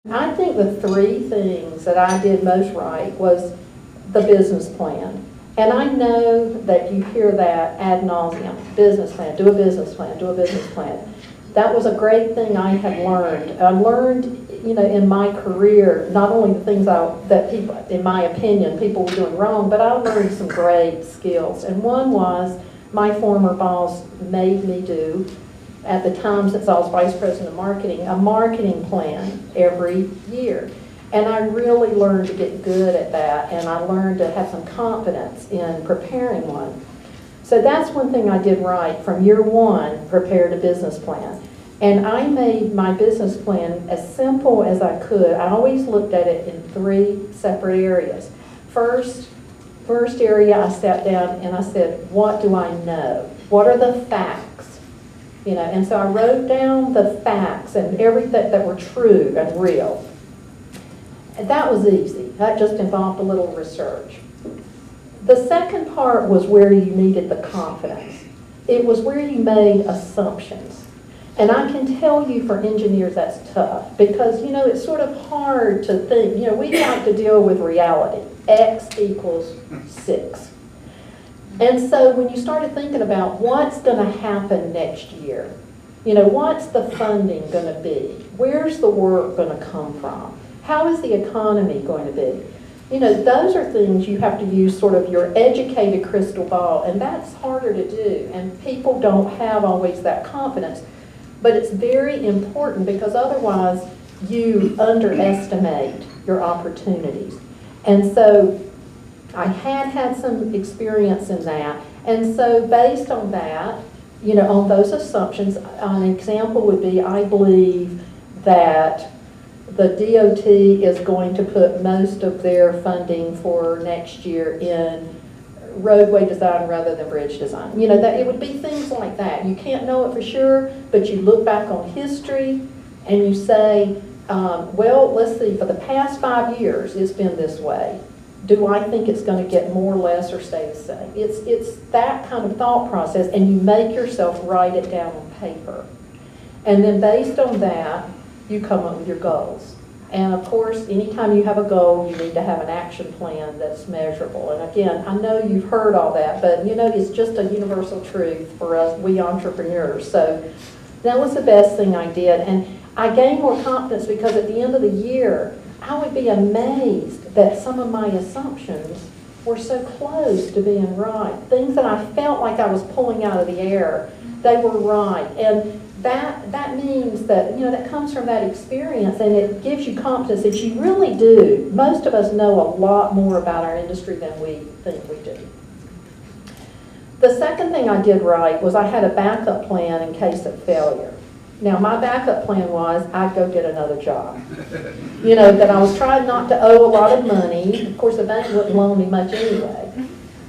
I think the three things that I did most right was the business plan. And I know that you hear that ad nauseum, business plan, do a business plan, do a business plan. That was a great thing I have learned. I learned, in my career, not only the things that people, in my opinion, people were doing wrong, but I learned some great skills. And one was my former boss made me do, at the time since I was vice president of marketing, a marketing plan every year. And I really learned to get good at that, and I learned to have some confidence in preparing one. So that's one thing I did right from year one, prepared a business plan. And I made my business plan as simple as I could. I always looked at it in three separate areas. First area, I sat down and I said, what do I know? What are the facts? And so I wrote down the facts and everything that were true and real. And that was easy. That just involved a little research. The second part was where you needed the confidence. It was where you made assumptions. And I can tell you for engineers that's tough because, it's sort of hard to think. We like to deal with reality. X equals 6. And so when you started thinking about what's going to happen next year, what's the funding going to be? Where's the work going to come from? How is the economy going to be? Those are things you have to use sort of your educated crystal ball, and that's harder to do, and people don't have always that confidence. But it's very important because otherwise you underestimate your opportunities. And so I had some experience in that. And so based on that, on those assumptions, an example would be I believe that the DOT is going to put most of their funding for next year in roadway design rather than bridge design. That it would be things like that. You can't know it for sure, but you look back on history and you say, well, let's see, for the past 5 years, it's been this way. Do I think it's going to get more, less, or stay the same? It's that kind of thought process, and you make yourself write it down on paper. And then based on that, you come up with your goals. And of course, anytime you have a goal, you need to have an action plan that's measurable. And again, I know you've heard all that, but it's just a universal truth for us, we entrepreneurs. So that was the best thing I did. And I gained more confidence because at the end of the year, I would be amazed that some of my assumptions were so close to being right. Things that I felt like I was pulling out of the air, they were right. And that means that, that comes from that experience, and it gives you confidence that you really do. Most of us know a lot more about our industry than we think we do. The second thing I did right was I had a backup plan in case of failure. Now, my backup plan was I'd go get another job. That I was trying not to owe a lot of money. Of course, the bank wouldn't loan me much anyway.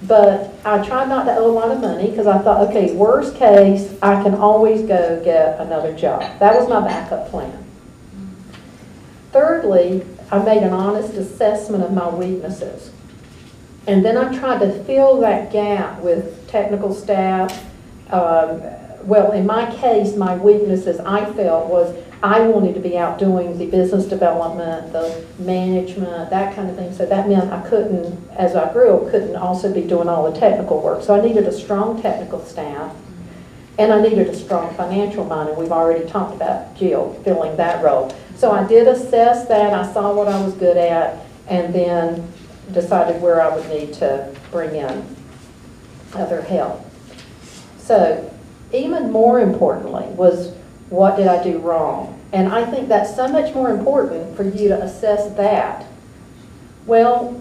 But I tried not to owe a lot of money because I thought, okay, worst case, I can always go get another job. That was my backup plan. Thirdly, I made an honest assessment of my weaknesses. And then I tried to fill that gap with technical staff. Well, in my case, my weaknesses I felt was I wanted to be out doing the business development, the management, that kind of thing. So that meant I couldn't, as I grew, couldn't also be doing all the technical work. So I needed a strong technical staff, and I needed a strong financial mind, and we've already talked about Jill filling that role. So I did assess that. I saw what I was good at, and then decided where I would need to bring in other help. So even more importantly was, what did I do wrong? And I think that's so much more important for you to assess that. Well,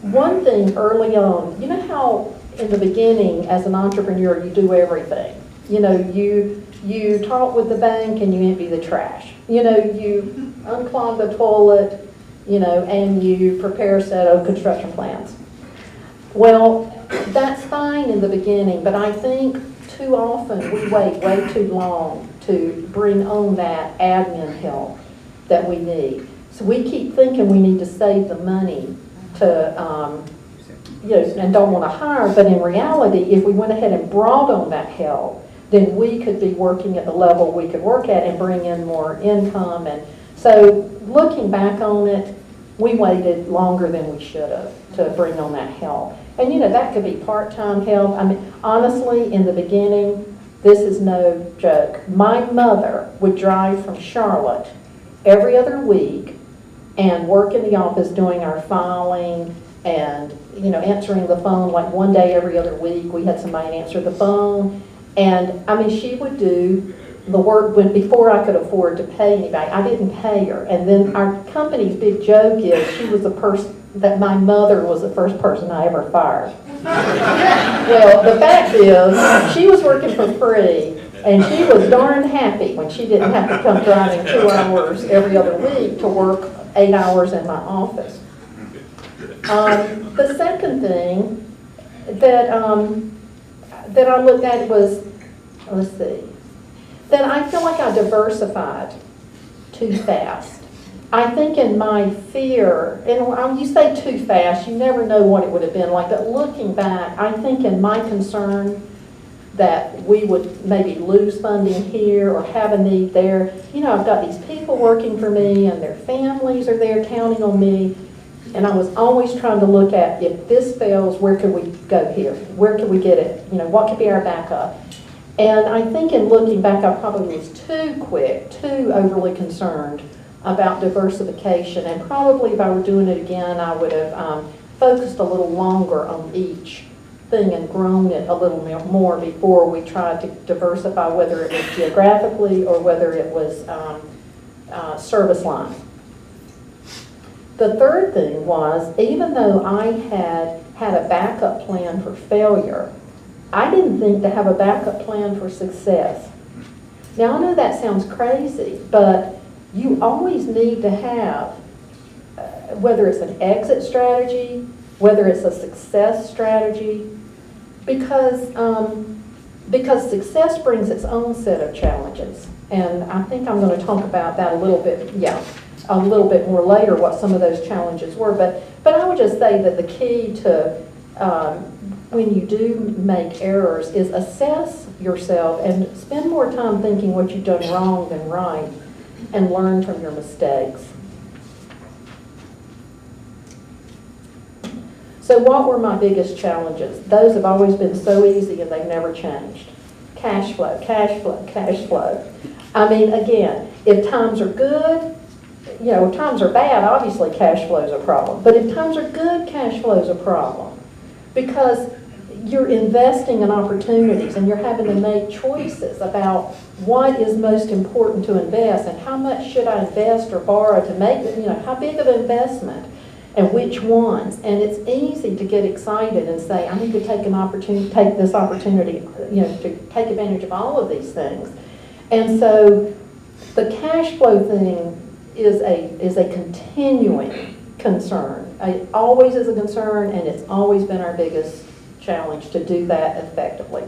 one thing early on, you know how in the beginning as an entrepreneur you do everything. You talk with the bank and you empty the trash. You unclog the toilet, and you prepare a set of construction plans. Well, that's fine in the beginning, but I think too often we wait way too long to bring on that admin help that we need. So we keep thinking we need to save the money to, and don't want to hire, but in reality, if we went ahead and brought on that help, then we could be working at the level we could work at and bring in more income. And So looking back on it, we waited longer than we should have to bring on that help. And you know, that could be part-time help. I mean, honestly, in the beginning, this is no joke. My mother would drive from Charlotte every other week and work in the office doing our filing and, you know, answering the phone. Like one day every other week, we had somebody answer the phone. And I mean, she would do the work before I could afford to pay anybody. I didn't pay her. And then our company's big joke is she was the person, that my mother was the first person I ever fired. Well, the fact is, she was working for free, and she was darn happy when she didn't have to come driving 2 hours every other week to work 8 hours in my office. The second thing that I looked at was, let's see, that I feel like I diversified too fast. I think in my fear, and when you say too fast, you never know what it would have been like, but looking back, I think in my concern that we would maybe lose funding here or have a need there. You know, I've got these people working for me and their families are there counting on me, and I was always trying to look at, if this fails, where could we go here? Where could we get it? You know, what could be our backup? And I think in looking back, I probably was too quick, too overly concerned about diversification, and probably if I were doing it again, I would have focused a little longer on each thing and grown it a little more before we tried to diversify, whether it was geographically or whether it was service line. The third thing was, even though I had a backup plan for failure, I didn't think to have a backup plan for success. Now, I know that sounds crazy, but you always need to have, whether it's an exit strategy, whether it's a success strategy, because success brings its own set of challenges. And I think I'm going to talk about that a little bit more later, what some of those challenges were. But I would just say that the key to when you do make errors is assess yourself and spend more time thinking what you've done wrong than right, and learn from your mistakes. So what were my biggest challenges? Those have always been so easy and they've never changed. Cash flow, cash flow, cash flow. I mean, again, if times are good, you know, if times are bad, obviously cash flow is a problem. But if times are good, cash flow is a problem. Because you're investing in opportunities and you're having to make choices about what is most important to invest and how much should I invest or borrow to make it, you know, how big of an investment and which ones. And it's easy to get excited and say, I need to take this opportunity, you know, to take advantage of all of these things. And so the cash flow thing is a continuing concern. It always is a concern, and it's always been our biggest challenge to do that effectively.